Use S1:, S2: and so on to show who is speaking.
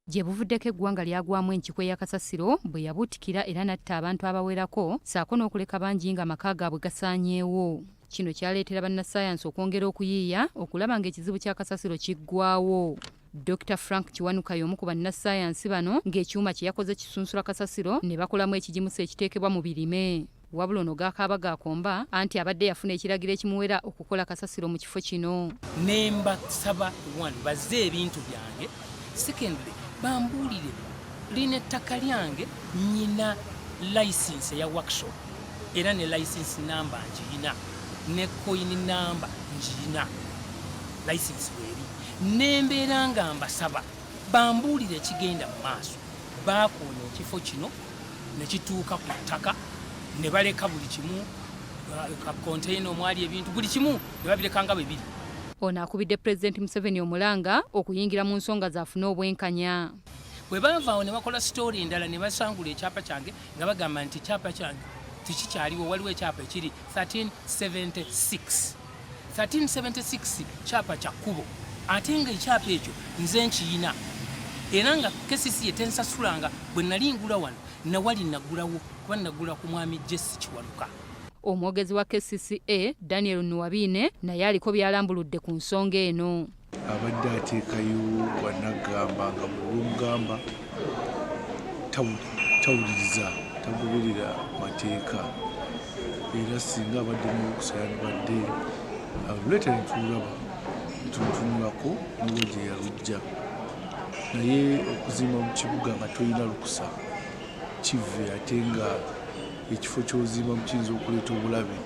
S1: gye buvuddeko eggwanga lyagwamu enkikwe ya kasasiro bwe yabuutikira era n'atta abantu abawerako ssaako n'okuleka bangi ng'amaka gaabwe gasaanyeewo. Kino kyaleetera bannassaayansi okwongera okuyiiya okulaba ng'ekizibu kya kasasiro kiggwaawo. Dr. Frank Kiwanuka y'omu ku bannassaayansi bano ng'ekyuma kye yakoze kisunsula kasasiro ne bakolamu ekigimusa ekiteekebwa mu birime. Wabula ono gaakaaba gaakomba anti abadde yafuna ekiragiro ekimuwera okukola kasasiro mu kifo kino.
S2: Nemba saba one bazze ebintu byange. Secondly, bambuulire lina ettaka lyange nyina license ya workshop era ne license namba njiyina ne coin namba njiyina license weeri nembeera nga mbasaba bambuulire ekigenda mu maaso baakoona ekifo kino ne kituuka ku ttaka ne baleka buli kimu ka container omwali ebintu buli kimu ne babireka nga bwe biri.
S1: Ono akubidde Pulezidenti Museveni omulanga okuyingira mu nsonga zaafune obwenkanya.
S2: Bwe baavaawo ne bakola sitori endala ne basangula ekyapa kyange nga bagamba nti ekyapa kyange tekikyaliwo, waliwo ekyapa ekiri 1376. 1376 kyapa kya kkubo ate nga ekyapa ekyo nze nkiyina era nga KCCA yetensasulanga bwe nali ngula wano nawali nagulawo kuba nagula ku mwami Jesse Kiwanuka.
S1: Omwogezi wa KCCA Daniel Nuwabine naye aliko byalambuludde ku nsonga eno.
S3: Abadde ateekayo bwannagamba nga bulumugamba tawuliriza tagoberera mateeka era singa abadde n'okusaya badde aluleeta netulaba netuntunulako niwe gye yalujja naye okuzimba mu kibuga nga tolina lukusa kive ate nga ekifo ky'ozimba mu kiyinza okuleeta obulabe